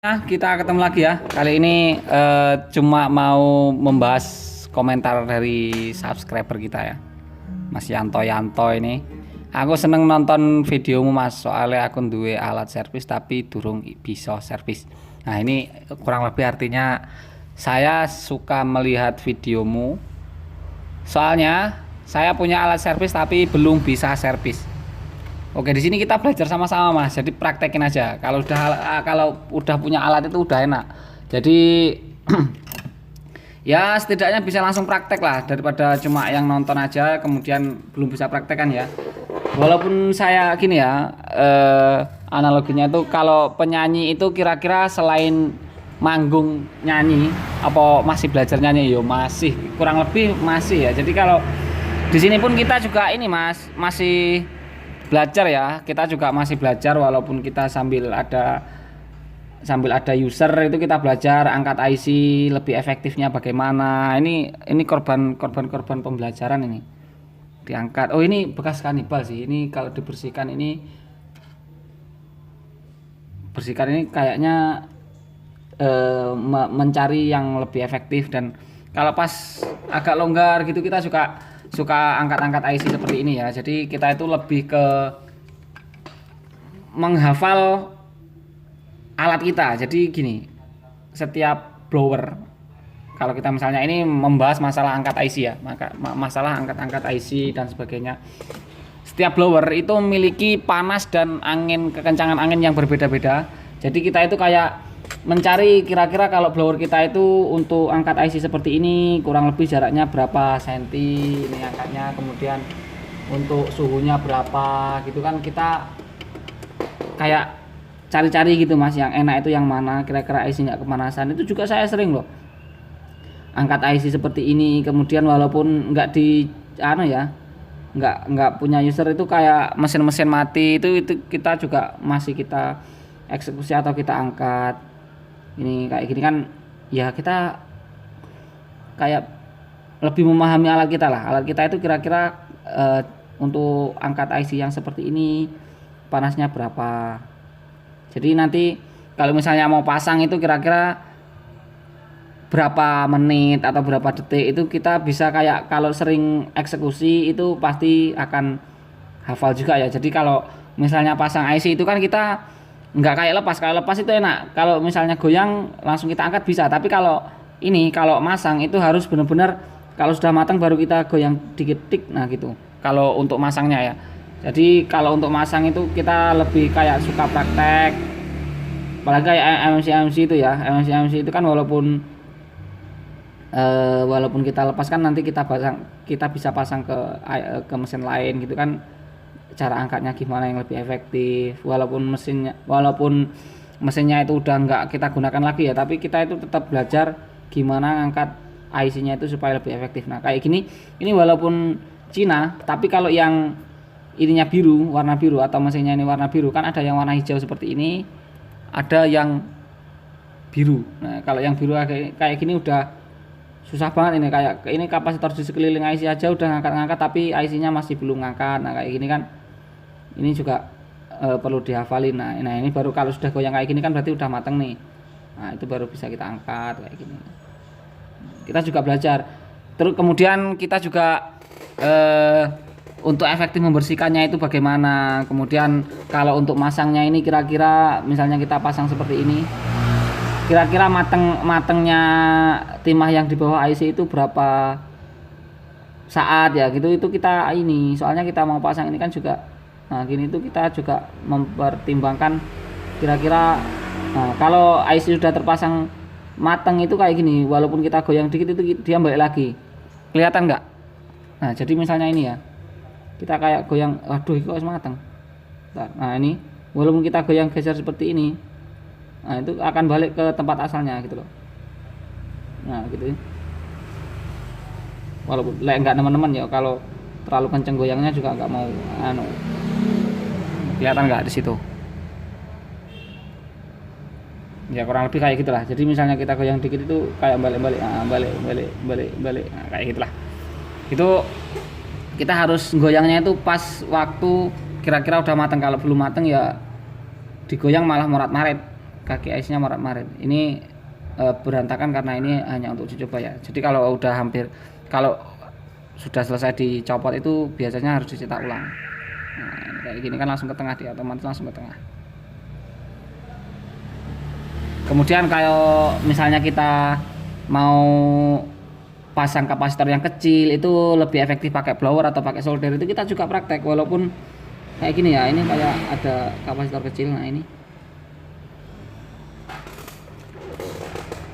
Nah, kita ketemu lagi ya. Kali ini cuma mau membahas komentar dari subscriber kita ya, Mas Yanto Yanto ini. Aku seneng nonton videomu Mas, soalnya aku duwe alat servis tapi durung bisa servis. Nah ini kurang lebih artinya saya suka melihat videomu. Soalnya saya punya alat servis tapi belum bisa servis. Oke, di sini kita belajar sama-sama Mas. Jadi praktekin aja. Kalau udah punya alat itu udah enak. Jadi ya setidaknya bisa langsung praktek lah daripada cuma yang nonton aja kemudian belum bisa praktek kan ya. Walaupun saya gini ya, analoginya itu kalau penyanyi itu kira-kira selain manggung nyanyi apa masih belajar nyanyi? Yo masih, kurang lebih masih ya. Jadi kalau di sini pun kita juga ini Mas, masih belajar ya, kita juga masih belajar walaupun kita sambil ada user itu kita belajar angkat IC lebih efektifnya bagaimana. Ini korban pembelajaran ini diangkat. Oh ini bekas kanibal sih, ini kalau dibersihkan ini kayaknya mencari yang lebih efektif. Dan kalau pas agak longgar gitu kita suka angkat-angkat IC seperti ini ya. Jadi kita itu lebih ke menghafal alat kita. Jadi gini, setiap blower, kalau kita misalnya ini membahas masalah angkat IC ya, maka masalah angkat-angkat IC dan sebagainya. Setiap blower itu memiliki panas dan kekencangan angin yang berbeda-beda. Jadi kita itu kayak mencari kira-kira kalau blower kita itu untuk angkat IC seperti ini kurang lebih jaraknya berapa senti ini angkatnya, kemudian untuk suhunya berapa gitu kan, kita kayak cari-cari gitu Mas, yang enak itu yang mana, kira-kira IC nggak kemanasan. Itu juga saya sering loh angkat IC seperti ini, kemudian walaupun nggak di nggak punya user itu kayak mesin-mesin mati itu kita juga masih kita eksekusi atau kita angkat. Ini kayak gini kan ya, kita kayak lebih memahami alat kita lah. Alat kita itu kira-kira untuk angkat IC yang seperti ini panasnya berapa. Jadi nanti kalau misalnya mau pasang itu kira-kira berapa menit atau berapa detik, itu kita bisa kayak kalau sering eksekusi itu pasti akan hafal juga ya. Jadi kalau misalnya pasang IC itu kan kita nggak kayak lepas. Kalau lepas itu enak, kalau misalnya goyang langsung kita angkat bisa. Tapi kalau masang itu harus benar-benar kalau sudah matang baru kita goyang dikit tik, nah gitu kalau untuk masangnya ya. Jadi kalau untuk masang itu kita lebih kayak suka praktek, apalagi kayak MC itu ya. MC itu kan walaupun kita lepaskan nanti kita bisa pasang ke mesin lain gitu kan, cara angkatnya gimana yang lebih efektif. Walaupun mesinnya itu udah nggak kita gunakan lagi ya, tapi kita itu tetap belajar gimana ngangkat IC-nya itu supaya lebih efektif. Nah kayak gini, ini walaupun Cina, tapi kalau yang ininya warna biru atau mesinnya ini warna biru, kan ada yang warna hijau seperti ini, ada yang biru. Nah kalau yang biru kayak gini udah susah banget ini, kayak ini kapasitor di sekeliling IC aja udah ngangkat-ngangkat tapi IC-nya masih belum ngangkat. Nah kayak gini kan ini juga perlu dihafalin. Nah ini baru kalau sudah goyang kayak gini kan berarti udah mateng nih. Nah itu baru bisa kita angkat kayak gini. Kita juga belajar. Terus kemudian kita juga untuk efektif membersihkannya itu bagaimana. Kemudian kalau untuk masangnya ini kira-kira misalnya kita pasang seperti ini, kira-kira matengnya timah yang di bawah IC itu berapa saat ya gitu. Itu kita ini, soalnya kita mau pasang ini kan juga. Nah gini itu kita juga mempertimbangkan kira-kira kalau IC sudah terpasang mateng itu kayak gini, walaupun kita goyang dikit itu dia balik lagi, kelihatan nggak? Nah jadi misalnya ini ya, kita kayak goyang, waduh itu harus mateng. Nah ini walaupun kita goyang geser seperti ini, nah itu akan balik ke tempat asalnya gitu loh. Nah gitu, walaupun nggak teman-teman ya, kalau terlalu kenceng goyangnya juga nggak mau kelihatan nggak di situ ya, kurang lebih kayak gitulah. Jadi misalnya kita goyang dikit itu kayak balik nah, kayak gitulah. Itu kita harus goyangnya itu pas waktu kira-kira udah matang. Kalau belum matang ya digoyang malah morat-marit. kaki IC nya maret-maret. Ini berantakan karena ini hanya untuk uji coba ya. Jadi kalau udah hampir, kalau sudah selesai dicopot itu biasanya harus dicetak ulang. Nah, ini kayak gini kan langsung ke tengah, dia otomatis langsung ke tengah. Kemudian kalau misalnya kita mau pasang kapasitor yang kecil, itu lebih efektif pakai blower atau pakai solder, itu kita juga praktek walaupun kayak gini ya. Ini kayak ada kapasitor kecil. Nah, ini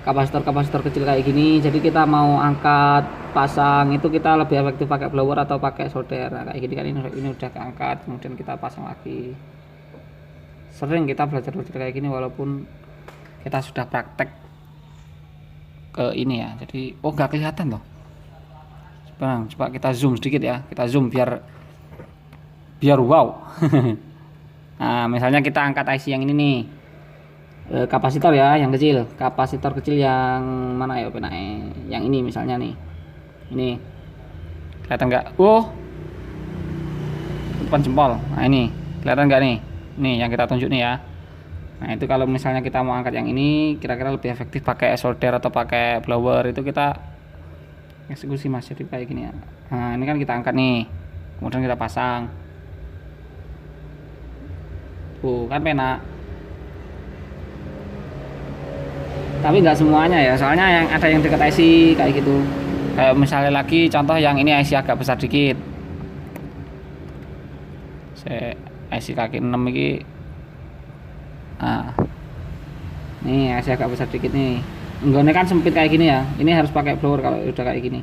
kapasitor kecil kayak gini, jadi kita mau angkat pasang itu kita lebih efektif pakai blower atau pakai solder. Nah, kayak gini kan, ini udah keangkat, kemudian kita pasang lagi. Sering kita belajar kayak gini walaupun kita sudah praktek ke ini ya. Jadi nggak kelihatan loh. Coba kita zoom sedikit ya, kita zoom biar wow. Nah, misalnya kita angkat IC yang ini nih, kapasitor ya, yang kecil, kapasitor kecil yang mana ya, yang ini misalnya nih, ini kelihatan nggak? Depan jempol. Nah, ini kelihatan nggak nih? Nih yang kita tunjuk nih ya. Nah, itu kalau misalnya kita mau angkat yang ini, kira-kira lebih efektif pakai solder atau pakai blower, itu kita eksekusi mas. Jadi kayak gini ya. Nah, ini kan kita angkat nih, kemudian kita pasang. Kan penak. Tapi nggak semuanya ya, soalnya yang ada yang dekat IC kayak gitu. Kayak misalnya lagi contoh yang ini IC agak besar dikit, IC kaki 6 ini. Nah, nih IC agak besar dikit nih, enggaknya kan sempit kayak gini ya. Ini harus pakai blower kalau udah kayak gini.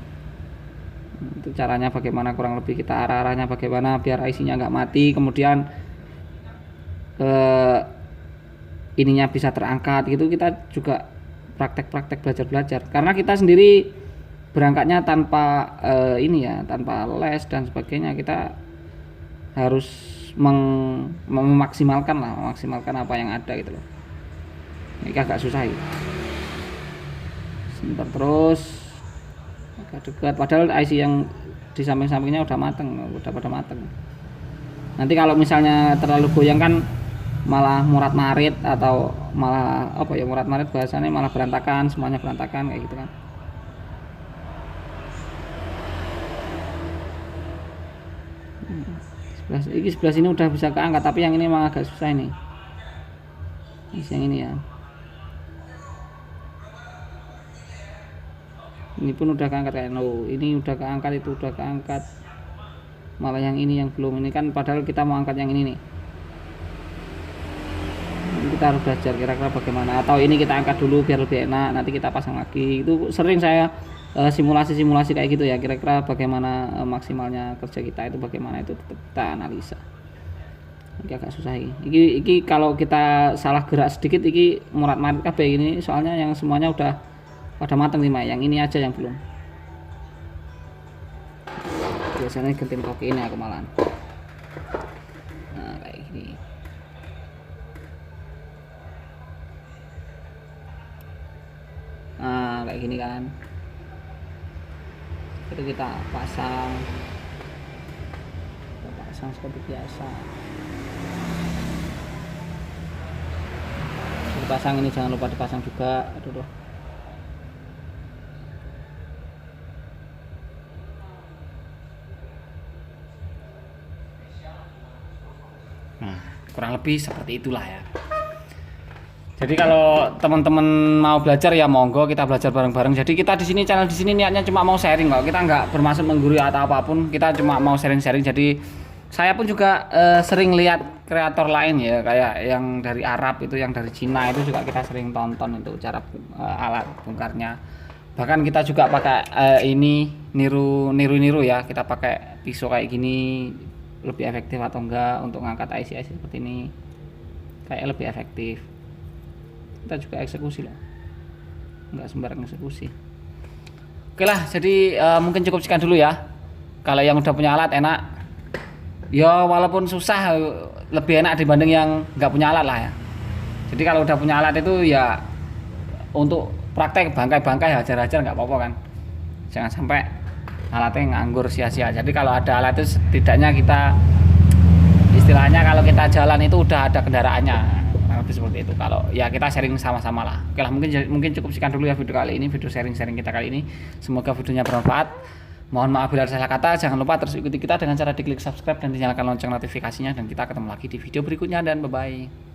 Itu caranya bagaimana, kurang lebih kita arah-arahnya bagaimana biar IC nya nggak mati, kemudian ininya bisa terangkat gitu. Kita juga praktek-praktek belajar karena kita sendiri berangkatnya tanpa ini ya, tanpa les dan sebagainya. Kita harus memaksimalkan apa yang ada gitu loh. Ini agak susah ya. Sebentar terus agak dekat, padahal IC yang di samping-sampingnya udah pada mateng. Nanti kalau misalnya terlalu goyang kan malah murat-marit, atau malah apa ya, murat-marit bahasanya malah berantakan, semuanya berantakan kayak gitu kan. Sebelah sini udah bisa keangkat, tapi yang ini memang agak susah ini. Yang ini ya. Ini pun udah keangkat kayak ini udah keangkat, itu udah keangkat. Malah yang ini yang belum. Ini kan padahal kita mau angkat yang ini nih. Kita harus belajar kira-kira bagaimana, atau ini kita angkat dulu biar lebih enak, nanti kita pasang lagi. Itu sering saya simulasi kayak gitu ya, kira-kira bagaimana maksimalnya kerja kita itu bagaimana, itu tetap kita analisa. Ini agak susah ini kalau kita salah gerak sedikit ini murat-marit kabeh ini, soalnya yang semuanya udah pada mateng nih, yang ini aja yang belum. Biasanya gantiin koki ini aku malahan. Nah, kayak gini. Nah, kayak gini kan. Itu kita pasang seperti biasa. Dipasang ini, jangan lupa dipasang juga. Aduh. Nah, kurang lebih seperti itulah ya. Jadi kalau teman-teman mau belajar ya monggo, kita belajar bareng-bareng. Jadi kita di sini, channel di sini niatnya cuma mau sharing kok. Kita nggak bermaksud menggurui atau apapun. Kita cuma mau sharing-sharing. Jadi saya pun juga sering lihat kreator lain ya, kayak yang dari Arab itu, yang dari Cina itu juga kita sering tonton itu cara alat bongkarnya. Bahkan kita juga pakai ini niru ya. Kita pakai pisau kayak gini, lebih efektif atau enggak untuk ngangkat IC seperti ini. Kayak lebih efektif. Kita juga eksekusi lah, nggak sembarang eksekusi. Oke lah, jadi mungkin cukup sekian dulu ya. Kalau yang udah punya alat enak ya, walaupun susah lebih enak dibanding yang nggak punya alat lah ya. Jadi kalau udah punya alat itu ya untuk praktek bangkai-bangkai hajar-hajar nggak apa-apa kan, jangan sampai alatnya nganggur sia-sia. Jadi kalau ada alat itu setidaknya kita, istilahnya kalau kita jalan itu udah ada kendaraannya. itu seperti itu. Kalau ya kita sharing sama-sama lah. Oke lah, mungkin cukup sekian dulu ya video kali ini, video sharing-sharing kita kali ini. Semoga videonya bermanfaat. Mohon maaf bila ada salah kata. Jangan lupa terus ikuti kita dengan cara diklik subscribe dan dinyalakan lonceng notifikasinya, dan kita ketemu lagi di video berikutnya, dan bye bye.